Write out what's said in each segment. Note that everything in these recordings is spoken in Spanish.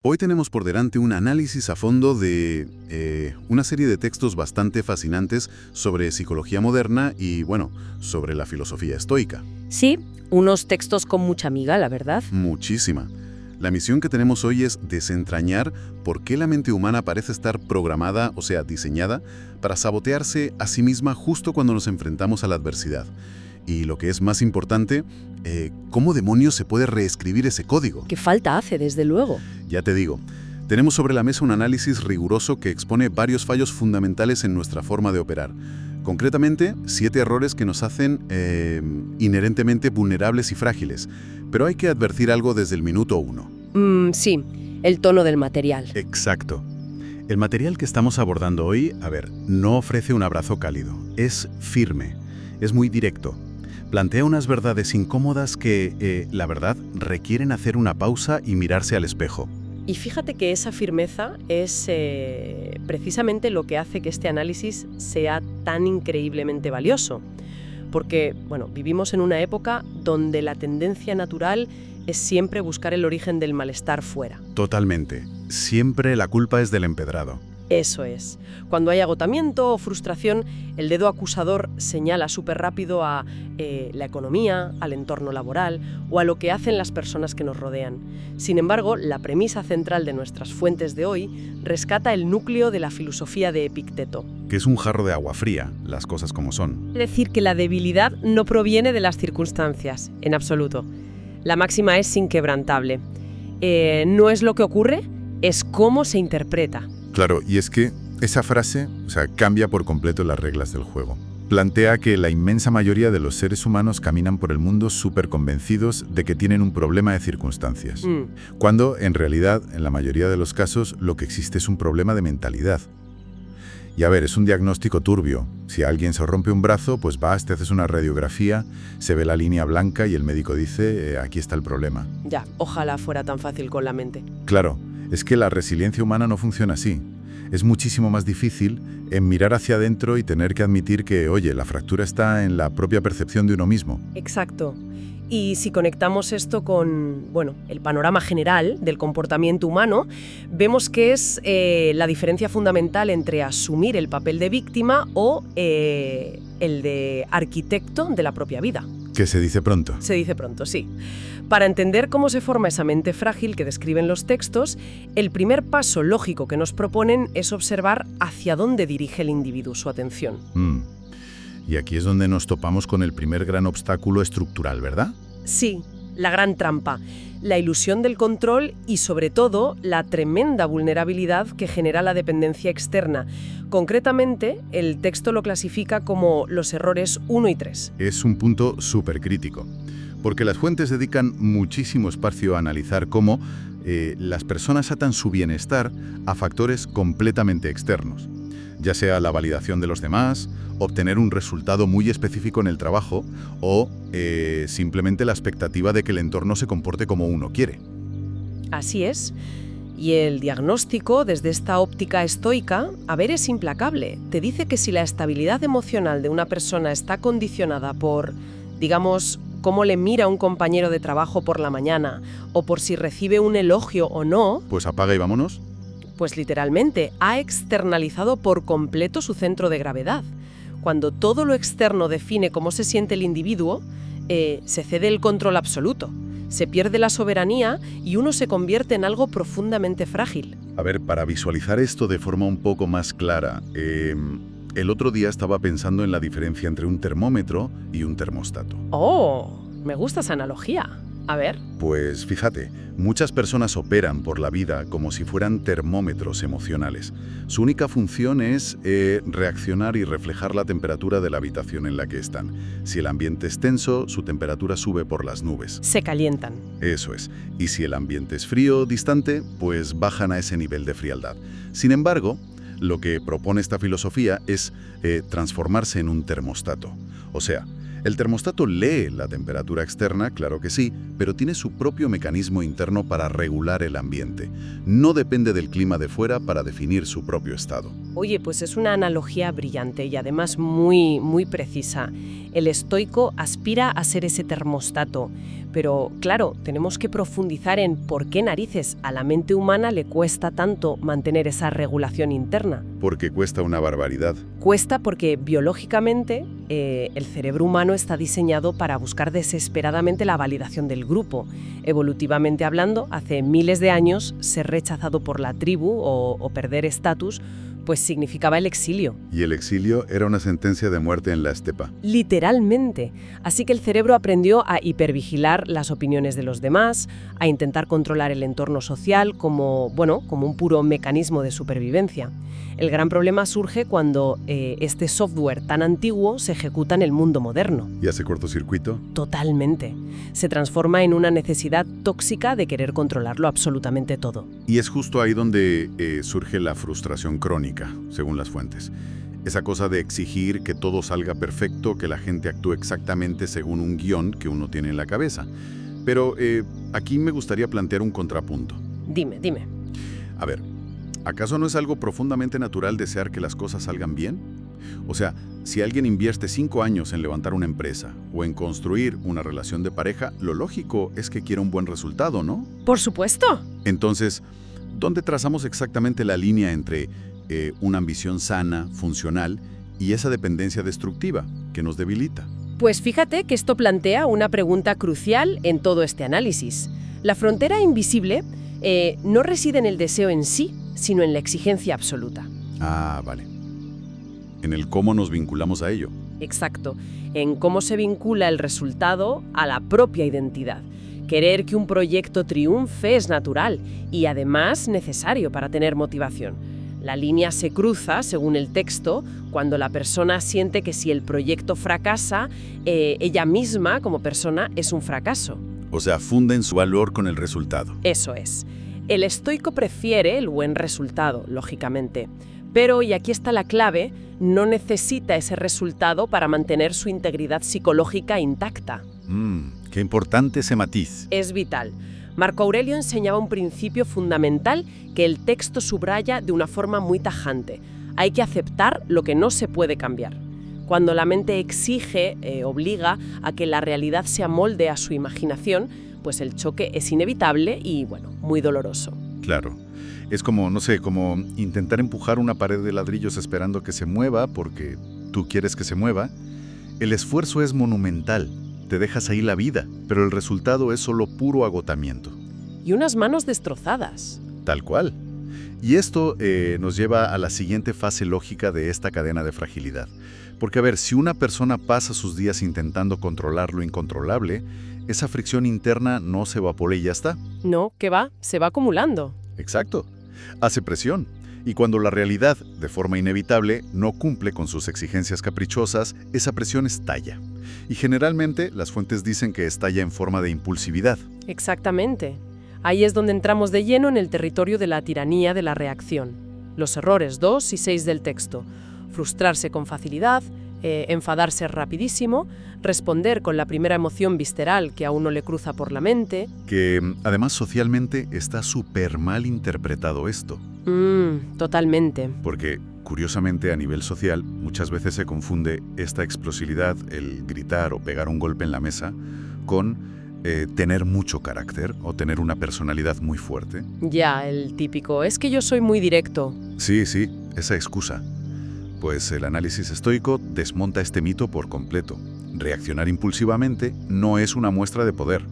Hoy tenemos por delante un análisis a fondo de una serie de textos bastante fascinantes sobre psicología moderna y, bueno, sobre la filosofía estoica. Sí, unos textos con mucha miga, la verdad. Muchísima. La misión que tenemos hoy es desentrañar por qué la mente humana parece estar programada, o sea, diseñada, para sabotearse a sí misma justo cuando nos enfrentamos a la adversidad. Y lo que es más importante, ¿cómo demonios se puede reescribir ese código? ¿Qué falta hace, desde luego? Ya te digo, tenemos sobre la mesa un análisis riguroso que expone varios fallos fundamentales en nuestra forma de operar. Concretamente, 7 errores que nos hacen inherentemente vulnerables y frágiles. Pero hay que advertir algo desde el minuto 1. Sí, el tono del material. Exacto. El material que estamos abordando hoy, no ofrece un abrazo cálido. Es firme, es muy directo. Plantea unas verdades incómodas que, la verdad, requieren hacer una pausa y mirarse al espejo. Y fíjate que esa firmeza es precisamente lo que hace que este análisis sea tan increíblemente valioso. Porque, bueno, vivimos en una época donde la tendencia natural es siempre buscar el origen del malestar fuera. Totalmente. Siempre la culpa es del empedrado. Eso es. Cuando hay agotamiento o frustración, el dedo acusador señala súper rápido a la economía, al entorno laboral o a lo que hacen las personas que nos rodean. Sin embargo, la premisa central de nuestras fuentes de hoy rescata el núcleo de la filosofía de Epicteto. Que es un jarro de agua fría, las cosas como son. Es decir, que la debilidad no proviene de las circunstancias, en absoluto. La máxima es inquebrantable. No es lo que ocurre, es cómo se interpreta. Claro, y es que esa frase, cambia por completo las reglas del juego. Plantea que la inmensa mayoría de los seres humanos caminan por el mundo súper convencidos de que tienen un problema de circunstancias. Cuando, en realidad, en la mayoría de los casos, lo que existe es un problema de mentalidad. Y es un diagnóstico turbio. Si a alguien se rompe un brazo, pues vas, te haces una radiografía, se ve la línea blanca y el médico dice, aquí está el problema. Ya, ojalá fuera tan fácil con la mente. Claro, es que la resiliencia humana no funciona así. Es muchísimo más difícil en mirar hacia adentro y tener que admitir que, oye, la fractura está en la propia percepción de uno mismo. Exacto. Y si conectamos esto con, el panorama general del comportamiento humano, vemos que es la diferencia fundamental entre asumir el papel de víctima o el de arquitecto de la propia vida. ¿Que se dice pronto? Se dice pronto, sí. Para entender cómo se forma esa mente frágil que describen los textos, el primer paso lógico que nos proponen es observar hacia dónde dirige el individuo su atención. Y aquí es donde nos topamos con el primer gran obstáculo estructural, ¿verdad? Sí, la gran trampa, la ilusión del control y, sobre todo, la tremenda vulnerabilidad que genera la dependencia externa. Concretamente, el texto lo clasifica como los errores 1 y 3. Es un punto súper crítico, porque las fuentes dedican muchísimo espacio a analizar cómo las personas atan su bienestar a factores completamente externos, ya sea la validación de los demás, obtener un resultado muy específico en el trabajo o simplemente la expectativa de que el entorno se comporte como uno quiere. Así es. Y el diagnóstico, desde esta óptica estoica, es implacable. Te dice que si la estabilidad emocional de una persona está condicionada por, digamos, cómo le mira un compañero de trabajo por la mañana o por si recibe un elogio o no, pues apaga y vámonos. Pues literalmente ha externalizado por completo su centro de gravedad. Cuando todo lo externo define cómo se siente el individuo, se cede el control absoluto. Se pierde la soberanía y uno se convierte en algo profundamente frágil. Para visualizar esto de forma un poco más clara, el otro día estaba pensando en la diferencia entre un termómetro y un termostato. ¡Oh! Me gusta esa analogía. A ver. Pues fíjate, muchas personas operan por la vida como si fueran termómetros emocionales. Su única función es reaccionar y reflejar la temperatura de la habitación en la que están. Si el ambiente es tenso, su temperatura sube por las nubes. Se calientan. Eso es. Y si el ambiente es frío, distante, pues bajan a ese nivel de frialdad. Sin embargo, lo que propone esta filosofía es transformarse en un termostato. O sea, El termostato lee la temperatura externa, claro que sí, pero tiene su propio mecanismo interno para regular el ambiente. No depende del clima de fuera para definir su propio estado. Oye, pues es una analogía brillante y además muy, muy precisa. El estoico aspira a ser ese termostato, pero claro, tenemos que profundizar en por qué narices a la mente humana le cuesta tanto mantener esa regulación interna. Porque cuesta una barbaridad. Cuesta porque biológicamente el cerebro humano está diseñado para buscar desesperadamente la validación del grupo. Evolutivamente hablando, hace miles de años, ser rechazado por la tribu o perder estatus pues significaba el exilio. Y el exilio era una sentencia de muerte en la estepa. Literalmente. Así que el cerebro aprendió a hipervigilar las opiniones de los demás, a intentar controlar el entorno social como un puro mecanismo de supervivencia. El gran problema surge cuando este software tan antiguo se ejecuta en el mundo moderno. ¿Y hace cortocircuito? Totalmente. Se transforma en una necesidad tóxica de querer controlarlo absolutamente todo. Y es justo ahí donde surge la frustración crónica, según las fuentes. Esa cosa de exigir que todo salga perfecto, que la gente actúe exactamente según un guión que uno tiene en la cabeza. Pero aquí me gustaría plantear un contrapunto. Dime. A ver, ¿acaso no es algo profundamente natural desear que las cosas salgan bien? O sea, si alguien invierte 5 años en levantar una empresa o en construir una relación de pareja, lo lógico es que quiera un buen resultado, ¿no? ¡Por supuesto! Entonces, ¿dónde trazamos exactamente la línea entre una ambición sana, funcional, y esa dependencia destructiva que nos debilita? Pues fíjate que esto plantea una pregunta crucial en todo este análisis. La frontera invisible no reside en el deseo en sí, sino en la exigencia absoluta. Ah, vale. En el cómo nos vinculamos a ello. Exacto, en cómo se vincula el resultado a la propia identidad. Querer que un proyecto triunfe es natural y además necesario para tener motivación. La línea se cruza, según el texto, cuando la persona siente que si el proyecto fracasa, ella misma, como persona, es un fracaso. O sea, funden su valor con el resultado. Eso es. El estoico prefiere el buen resultado, lógicamente. Pero, y aquí está la clave, no necesita ese resultado para mantener su integridad psicológica intacta. Qué importante ese matiz. Es vital. Marco Aurelio enseñaba un principio fundamental que el texto subraya de una forma muy tajante. Hay que aceptar lo que no se puede cambiar. Cuando la mente exige, obliga a que la realidad se amolde a su imaginación, pues el choque es inevitable y, muy doloroso. Claro. Es como, como intentar empujar una pared de ladrillos esperando que se mueva porque tú quieres que se mueva. El esfuerzo es monumental. Te dejas ahí la vida, pero el resultado es solo puro agotamiento. Y unas manos destrozadas. Tal cual. Y esto nos lleva a la siguiente fase lógica de esta cadena de fragilidad. Porque, a ver, si una persona pasa sus días intentando controlar lo incontrolable, esa fricción interna no se evapora y ya está. No, ¿qué va? Se va acumulando. Exacto. Hace presión. Y cuando la realidad, de forma inevitable, no cumple con sus exigencias caprichosas, esa presión estalla. Y generalmente las fuentes dicen que estalla en forma de impulsividad. Exactamente. Ahí es donde entramos de lleno en el territorio de la tiranía de la reacción. Los errores 2 y 6 del texto. Frustrarse con facilidad, enfadarse rapidísimo, responder con la primera emoción visceral que a uno le cruza por la mente. Que además socialmente está súper mal interpretado esto. Totalmente. Porque, curiosamente, a nivel social, muchas veces se confunde esta explosividad, el gritar o pegar un golpe en la mesa, con tener mucho carácter o tener una personalidad muy fuerte. Ya, el típico, es que yo soy muy directo. Sí, esa excusa. Pues el análisis estoico desmonta este mito por completo. Reaccionar impulsivamente no es una muestra de poder.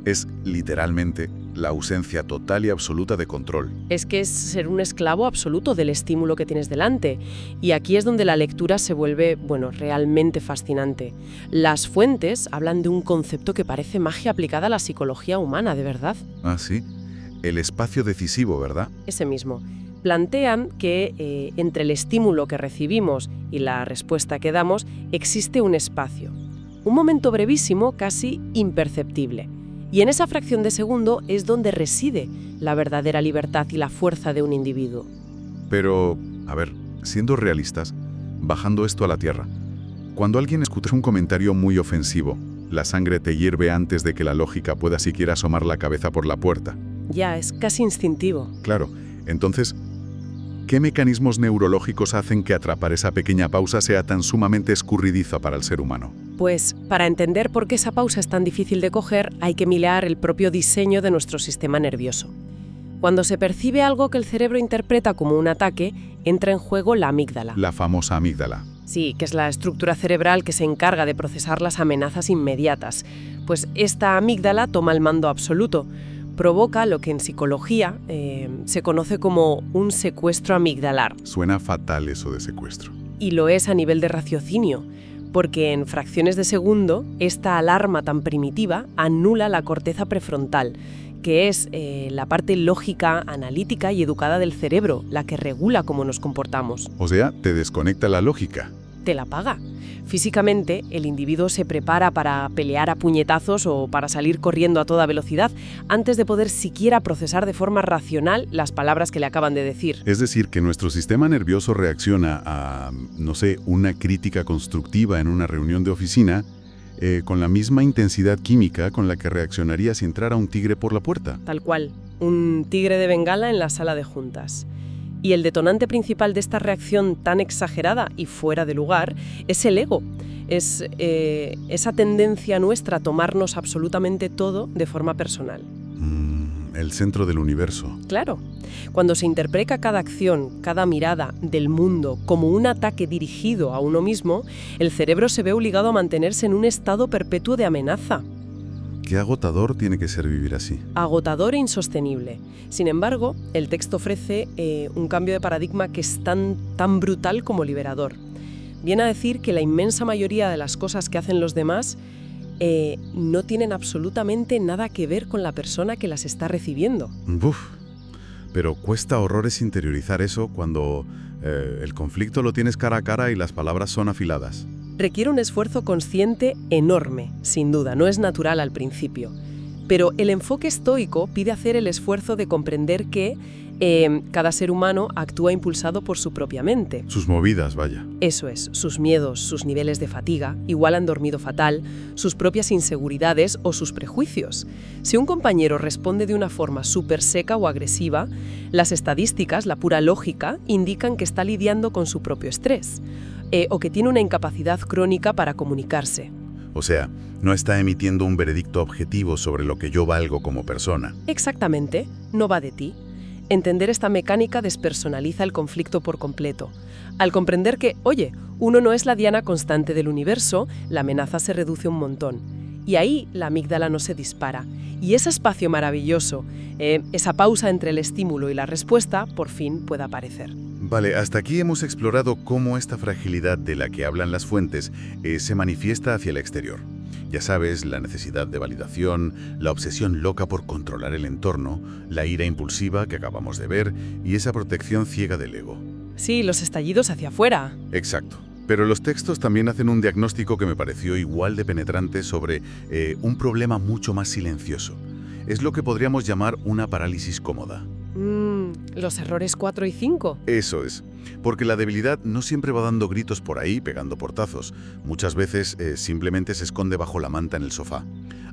Es, literalmente, la ausencia total y absoluta de control. Es que es ser un esclavo absoluto del estímulo que tienes delante. Y aquí es donde la lectura se vuelve, realmente fascinante. Las fuentes hablan de un concepto que parece magia aplicada a la psicología humana, ¿de verdad? Ah, sí. El espacio decisivo, ¿verdad? Ese mismo. Plantean que entre el estímulo que recibimos y la respuesta que damos existe un espacio. Un momento brevísimo, casi imperceptible. Y en esa fracción de segundo es donde reside la verdadera libertad y la fuerza de un individuo. Pero, a ver, siendo realistas, bajando esto a la tierra, Cuando alguien escucha un comentario muy ofensivo, la sangre te hierve antes de que la lógica pueda siquiera asomar la cabeza por la puerta. Ya, es casi instintivo. Claro, entonces, ¿qué mecanismos neurológicos hacen que atrapar esa pequeña pausa sea tan sumamente escurridiza para el ser humano? Pues para entender por qué esa pausa es tan difícil de coger, hay que mirar el propio diseño de nuestro sistema nervioso. Cuando se percibe algo que el cerebro interpreta como un ataque, entra en juego la amígdala. La famosa amígdala. Sí, que es la estructura cerebral que se encarga de procesar las amenazas inmediatas. Pues esta amígdala toma el mando absoluto. Provoca lo que en psicología se conoce como un secuestro amigdalar. Suena fatal eso de secuestro. Y lo es a nivel de raciocinio, porque en fracciones de segundo, esta alarma tan primitiva anula la corteza prefrontal, que es la parte lógica, analítica y educada del cerebro, la que regula cómo nos comportamos. O sea, te desconecta la lógica. Te la paga. Físicamente, el individuo se prepara para pelear a puñetazos o para salir corriendo a toda velocidad antes de poder siquiera procesar de forma racional las palabras que le acaban de decir. Es decir, que nuestro sistema nervioso reacciona a, no sé, una crítica constructiva en una reunión de oficina con la misma intensidad química con la que reaccionaría si entrara un tigre por la puerta. Tal cual, un tigre de Bengala en la sala de juntas. Y el detonante principal de esta reacción tan exagerada y fuera de lugar es el ego. Es esa tendencia nuestra a tomarnos absolutamente todo de forma personal. El centro del universo. Claro. Cuando se interpreta cada acción, cada mirada del mundo como un ataque dirigido a uno mismo, el cerebro se ve obligado a mantenerse en un estado perpetuo de amenaza. Qué agotador tiene que ser vivir así. Agotador e insostenible. Sin embargo, el texto ofrece un cambio de paradigma que es tan brutal como liberador. Viene a decir que la inmensa mayoría de las cosas que hacen los demás no tienen absolutamente nada que ver con la persona que las está recibiendo. Pero cuesta horrores interiorizar eso cuando el conflicto lo tienes cara a cara y las palabras son afiladas. Requiere un esfuerzo consciente enorme, sin duda, no es natural al principio. Pero el enfoque estoico pide hacer el esfuerzo de comprender que cada ser humano actúa impulsado por su propia mente. Sus movidas, vaya. Eso es, sus miedos, sus niveles de fatiga, igual han dormido fatal, sus propias inseguridades o sus prejuicios. Si un compañero responde de una forma súper seca o agresiva, las estadísticas, la pura lógica, indican que está lidiando con su propio estrés o que tiene una incapacidad crónica para comunicarse. O sea, no está emitiendo un veredicto objetivo sobre lo que yo valgo como persona. Exactamente, no va de ti. Entender esta mecánica despersonaliza el conflicto por completo. Al comprender que, oye, uno no es la diana constante del universo, la amenaza se reduce un montón. Y ahí la amígdala no se dispara. Y ese espacio maravilloso, esa pausa entre el estímulo y la respuesta, por fin puede aparecer. Vale, hasta aquí hemos explorado cómo esta fragilidad de la que hablan las fuentes se manifiesta hacia el exterior. Ya sabes, la necesidad de validación, la obsesión loca por controlar el entorno, la ira impulsiva que acabamos de ver y esa protección ciega del ego. Sí, los estallidos hacia afuera. Exacto. Pero los textos también hacen un diagnóstico que me pareció igual de penetrante sobre un problema mucho más silencioso. Es lo que podríamos llamar una parálisis cómoda. Los errores 4 y 5. Eso es. Porque la debilidad no siempre va dando gritos por ahí, pegando portazos. Muchas veces simplemente se esconde bajo la manta en el sofá.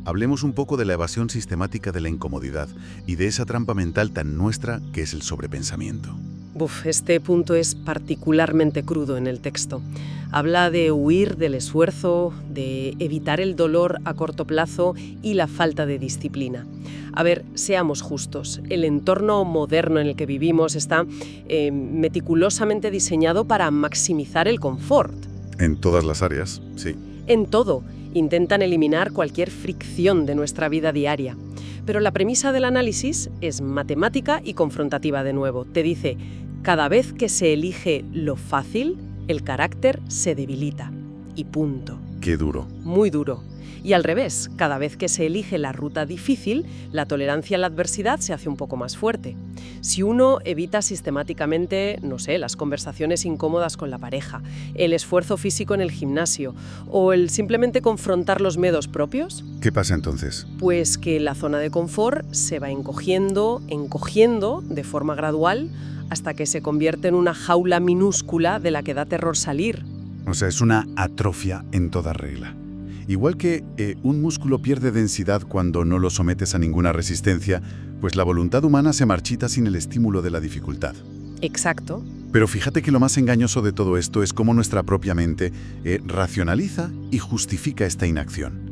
Hablemos un poco de la evasión sistemática de la incomodidad y de esa trampa mental tan nuestra que es el sobrepensamiento. Este punto es particularmente crudo en el texto. Habla de huir del esfuerzo, de evitar el dolor a corto plazo y la falta de disciplina. A ver, seamos justos. El entorno moderno en el que vivimos está meticulosamente diseñado para maximizar el confort. En todas las áreas, sí. En todo. Intentan eliminar cualquier fricción de nuestra vida diaria. Pero la premisa del análisis es matemática y confrontativa de nuevo. Te dice, cada vez que se elige lo fácil, el carácter se debilita. Y punto. Qué duro. Muy duro. Y al revés, cada vez que se elige la ruta difícil, la tolerancia a la adversidad se hace un poco más fuerte. Si uno evita sistemáticamente, no sé, las conversaciones incómodas con la pareja, el esfuerzo físico en el gimnasio o el simplemente confrontar los miedos propios, ¿qué pasa entonces? Pues que la zona de confort se va encogiendo de forma gradual hasta que se convierte en una jaula minúscula de la que da terror salir. O sea, es una atrofia en toda regla. Igual que un músculo pierde densidad cuando no lo sometes a ninguna resistencia, pues la voluntad humana se marchita sin el estímulo de la dificultad. Exacto. Pero fíjate que lo más engañoso de todo esto es cómo nuestra propia mente racionaliza y justifica esta inacción.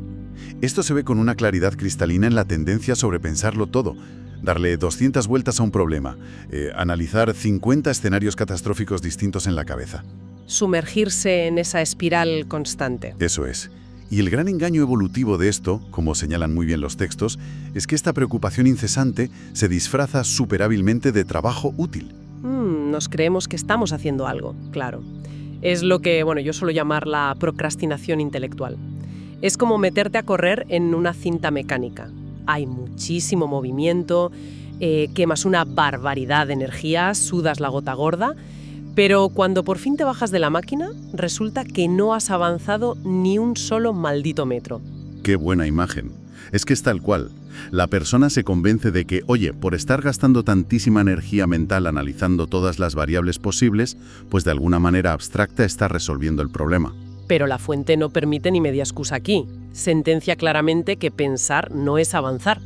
Esto se ve con una claridad cristalina en la tendencia a sobrepensarlo todo, darle 200 vueltas a un problema, analizar 50 escenarios catastróficos distintos en la cabeza. Sumergirse en esa espiral constante. Eso es. Y el gran engaño evolutivo de esto, como señalan muy bien los textos, es que esta preocupación incesante se disfraza súper hábilmente de trabajo útil. Nos creemos que estamos haciendo algo, claro. Es lo que, yo suelo llamar la procrastinación intelectual. Es como meterte a correr en una cinta mecánica. Hay muchísimo movimiento, quemas una barbaridad de energía, sudas la gota gorda, pero cuando por fin te bajas de la máquina, resulta que no has avanzado ni un solo maldito metro. ¡Qué buena imagen! Es que es tal cual. La persona se convence de que, oye, por estar gastando tantísima energía mental analizando todas las variables posibles, pues de alguna manera abstracta está resolviendo el problema. Pero la fuente no permite ni media excusa aquí. Sentencia claramente que pensar no es avanzar,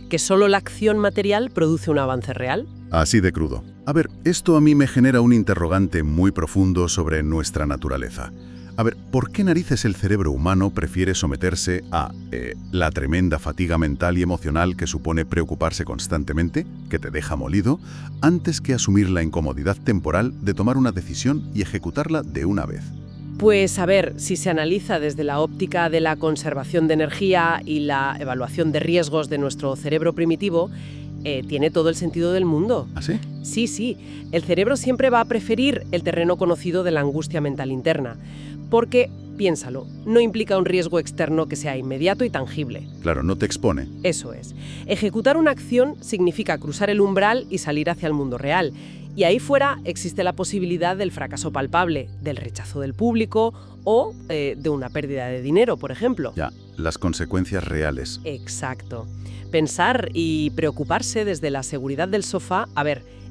que solo la acción material produce un avance real. Así de crudo. A ver, esto a mí me genera un interrogante muy profundo sobre nuestra naturaleza. A ver, ¿por qué narices el cerebro humano prefiere someterse a la tremenda fatiga mental y emocional que supone preocuparse constantemente, que te deja molido, antes que asumir la incomodidad temporal de tomar una decisión y ejecutarla de una vez? Pues a ver, si se analiza desde la óptica de la conservación de energía y la evaluación de riesgos de nuestro cerebro primitivo, tiene todo el sentido del mundo. ¿Ah, sí? Sí. El cerebro siempre va a preferir el terreno conocido de la angustia mental interna. Porque, piénsalo, no implica un riesgo externo que sea inmediato y tangible. Claro, no te expone. Eso es. Ejecutar una acción significa cruzar el umbral y salir hacia el mundo real. Y ahí fuera existe la posibilidad del fracaso palpable, del rechazo del público o de una pérdida de dinero, por ejemplo. Ya, las consecuencias reales. Exacto. Pensar y preocuparse desde la seguridad del sofá,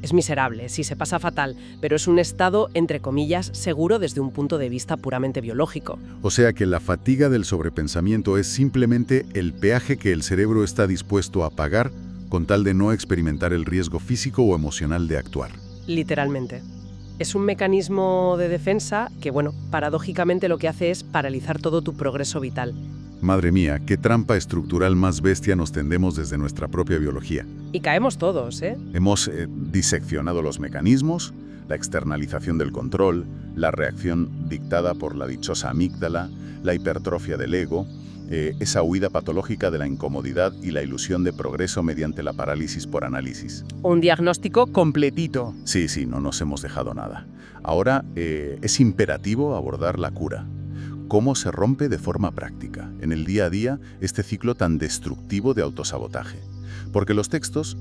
es miserable, sí se pasa fatal, pero es un estado, entre comillas, seguro desde un punto de vista puramente biológico. O sea que la fatiga del sobrepensamiento es simplemente el peaje que el cerebro está dispuesto a pagar con tal de no experimentar el riesgo físico o emocional de actuar. Literalmente. Es un mecanismo de defensa que, paradójicamente lo que hace es paralizar todo tu progreso vital. Madre mía, qué trampa estructural más bestia nos tendemos desde nuestra propia biología. Y caemos todos, ¿eh? Hemos diseccionado los mecanismos, la externalización del control, la reacción dictada por la dichosa amígdala, la hipertrofia del ego, esa huida patológica de la incomodidad y la ilusión de progreso mediante la parálisis por análisis. Un diagnóstico completito. Sí, no nos hemos dejado nada. Ahora es imperativo abordar la cura. ¿Cómo se rompe de forma práctica, en el día a día, este ciclo tan destructivo de autosabotaje? Porque los textos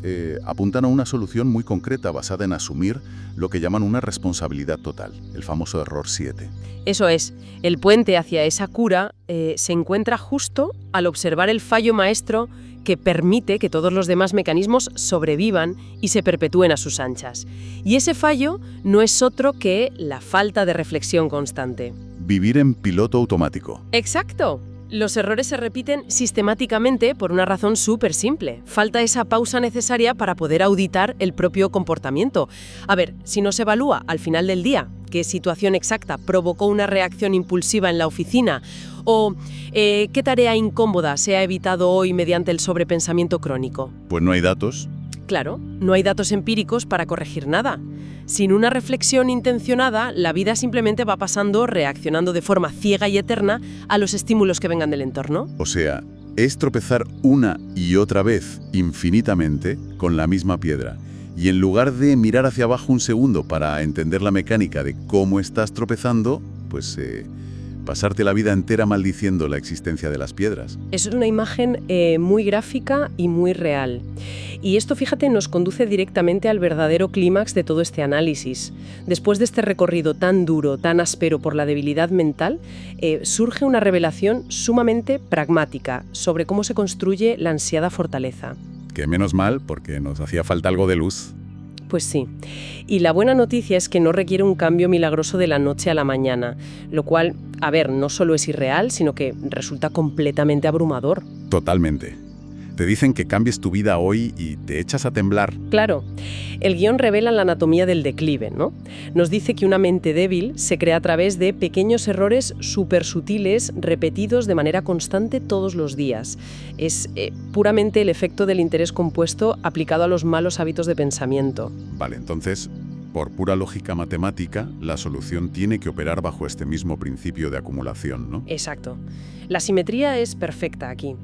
apuntan a una solución muy concreta basada en asumir lo que llaman una responsabilidad total, el famoso error 7. Eso es, el puente hacia esa cura se encuentra justo al observar el fallo maestro que permite que todos los demás mecanismos sobrevivan y se perpetúen a sus anchas. Y ese fallo no es otro que la falta de reflexión constante. Vivir en piloto automático. Exacto. Los errores se repiten sistemáticamente por una razón súper simple. Falta esa pausa necesaria para poder auditar el propio comportamiento. A ver, si no se evalúa al final del día qué situación exacta provocó una reacción impulsiva en la oficina o qué tarea incómoda se ha evitado hoy mediante el sobrepensamiento crónico. Pues no hay datos. Claro, no hay datos empíricos para corregir nada. Sin una reflexión intencionada, la vida simplemente va pasando reaccionando de forma ciega y eterna a los estímulos que vengan del entorno. O sea, es tropezar una y otra vez, infinitamente, con la misma piedra. Y en lugar de mirar hacia abajo un segundo para entender la mecánica de cómo estás tropezando, pues pasarte la vida entera maldiciendo la existencia de las piedras. Es una imagen muy gráfica y muy real. Y esto, fíjate, nos conduce directamente al verdadero clímax de todo este análisis. Después de este recorrido tan duro, tan áspero por la debilidad mental, surge una revelación sumamente pragmática sobre cómo se construye la ansiada fortaleza. Que menos mal, porque nos hacía falta algo de luz. Pues sí. Y la buena noticia es que no requiere un cambio milagroso de la noche a la mañana, lo cual, a ver, no solo es irreal, sino que resulta completamente abrumador. Totalmente. Te dicen que cambies tu vida hoy y te echas a temblar. Claro, el guión revela la anatomía del declive, ¿no? Nos dice que una mente débil se crea a través de pequeños errores súper sutiles repetidos de manera constante todos los días. Es puramente el efecto del interés compuesto aplicado a los malos hábitos de pensamiento. Vale, entonces, por pura lógica matemática, la solución tiene que operar bajo este mismo principio de acumulación, ¿no? Exacto. La simetría es perfecta aquí.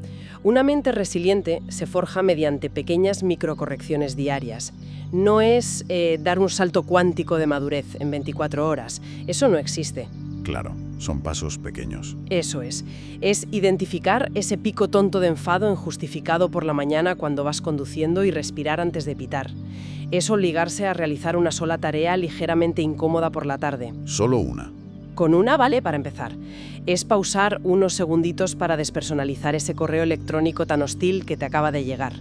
Una mente resiliente se forja mediante pequeñas microcorrecciones diarias. No es dar un salto cuántico de madurez en 24 horas. Eso no existe. Claro, son pasos pequeños. Eso es. Es identificar ese pico tonto de enfado injustificado por la mañana cuando vas conduciendo y respirar antes de pitar. Es obligarse a realizar una sola tarea ligeramente incómoda por la tarde. Solo una. Con una vale para empezar. Es pausar unos segunditos para despersonalizar ese correo electrónico tan hostil que te acaba de llegar.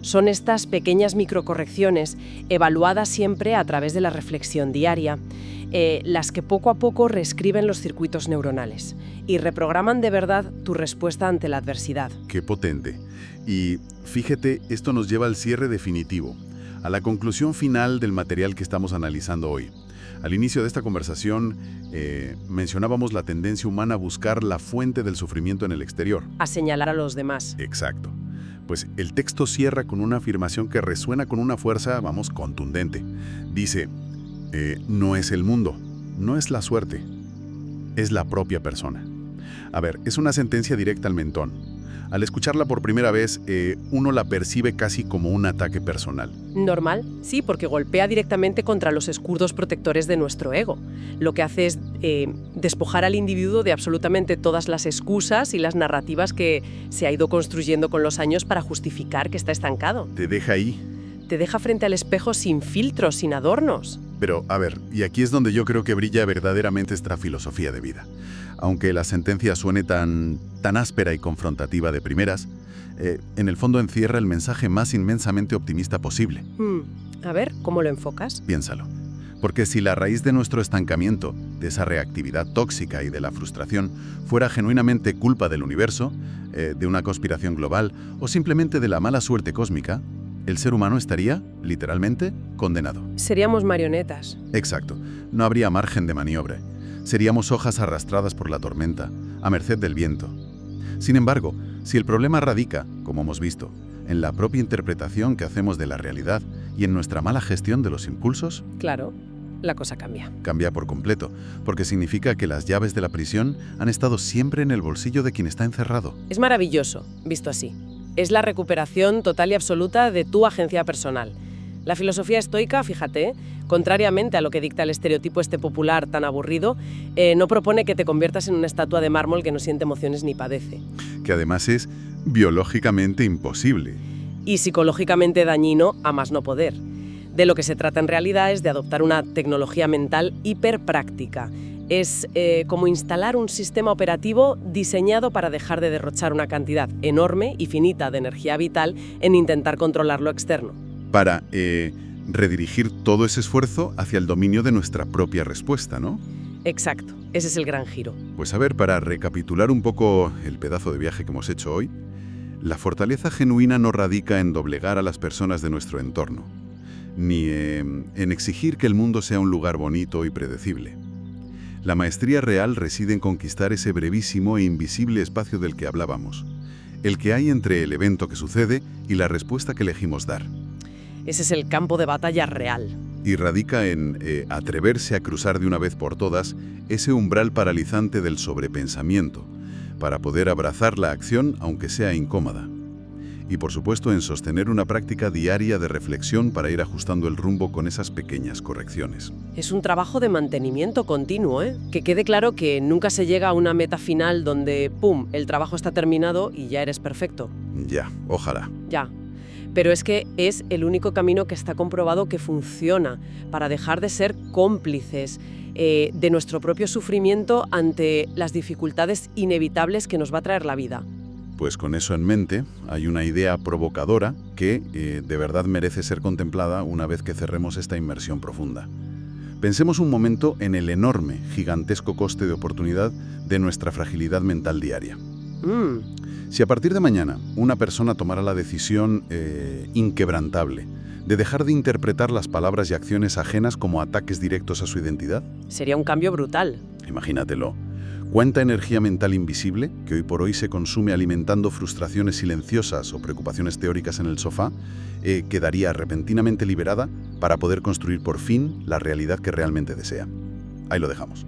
Son estas pequeñas microcorrecciones, evaluadas siempre a través de la reflexión diaria, las que poco a poco reescriben los circuitos neuronales y reprograman de verdad tu respuesta ante la adversidad. Qué potente. Y fíjate, esto nos lleva al cierre definitivo, a la conclusión final del material que estamos analizando hoy. Al inicio de esta conversación mencionábamos la tendencia humana a buscar la fuente del sufrimiento en el exterior. A señalar a los demás. Exacto. Pues el texto cierra con una afirmación que resuena con una fuerza, vamos, contundente. Dice, no es el mundo, no es la suerte, es la propia persona. A ver, es una sentencia directa al mentón. Al escucharla por primera vez, uno la percibe casi como un ataque personal. Normal, sí, porque golpea directamente contra los escudos protectores de nuestro ego. Lo que hace es despojar al individuo de absolutamente todas las excusas y las narrativas que se ha ido construyendo con los años para justificar que está estancado. Te deja ahí. Te deja frente al espejo sin filtros, sin adornos. Pero, a ver, y aquí es donde yo creo que brilla verdaderamente esta filosofía de vida. Aunque la sentencia suene tan áspera y confrontativa de primeras, en el fondo encierra el mensaje más inmensamente optimista posible. A ver, ¿cómo lo enfocas? Piénsalo. Porque si la raíz de nuestro estancamiento, de esa reactividad tóxica y de la frustración, fuera genuinamente culpa del universo, de una conspiración global o simplemente de la mala suerte cósmica, el ser humano estaría, literalmente, condenado. Seríamos marionetas. Exacto. No habría margen de maniobra. Seríamos hojas arrastradas por la tormenta, a merced del viento. Sin embargo, si el problema radica, como hemos visto, en la propia interpretación que hacemos de la realidad y en nuestra mala gestión de los impulsos, claro, la cosa cambia. Cambia por completo, porque significa que las llaves de la prisión han estado siempre en el bolsillo de quien está encerrado. Es maravilloso, visto así. Es la recuperación total y absoluta de tu agencia personal. La filosofía estoica, fíjate, contrariamente a lo que dicta el estereotipo popular tan aburrido, no propone que te conviertas en una estatua de mármol que no siente emociones ni padece. Que además es biológicamente imposible. Y psicológicamente dañino a más no poder. De lo que se trata en realidad es de adoptar una tecnología mental hiperpráctica. Es como instalar un sistema operativo diseñado para dejar de derrochar una cantidad enorme y finita de energía vital en intentar controlar lo externo. Para redirigir todo ese esfuerzo hacia el dominio de nuestra propia respuesta, ¿no? Exacto, ese es el gran giro. Pues a ver, para recapitular un poco el pedazo de viaje que hemos hecho hoy, la fortaleza genuina no radica en doblegar a las personas de nuestro entorno, ni en exigir que el mundo sea un lugar bonito y predecible. La maestría real reside en conquistar ese brevísimo e invisible espacio del que hablábamos, el que hay entre el evento que sucede y la respuesta que elegimos dar. Ese es el campo de batalla real. Y radica en atreverse a cruzar de una vez por todas ese umbral paralizante del sobrepensamiento, para poder abrazar la acción aunque sea incómoda. Y por supuesto en sostener una práctica diaria de reflexión para ir ajustando el rumbo con esas pequeñas correcciones. Es un trabajo de mantenimiento continuo, ¿eh? Que quede claro que nunca se llega a una meta final donde, ¡pum!, el trabajo está terminado y ya eres perfecto. Ya, ojalá. Ya. Pero es que es el único camino que está comprobado que funciona para dejar de ser cómplices de nuestro propio sufrimiento ante las dificultades inevitables que nos va a traer la vida. Pues con eso en mente, hay una idea provocadora que de verdad merece ser contemplada una vez que cerremos esta inmersión profunda. Pensemos un momento en el enorme, gigantesco coste de oportunidad de nuestra fragilidad mental diaria. Si a partir de mañana una persona tomara la decisión inquebrantable de dejar de interpretar las palabras y acciones ajenas como ataques directos a su identidad, Sería un cambio brutal. imagínatelo. ¿Cuánta energía mental invisible, que hoy por hoy se consume alimentando frustraciones silenciosas o preocupaciones teóricas en el sofá, quedaría repentinamente liberada para poder construir por fin la realidad que realmente desea? Ahí lo dejamos.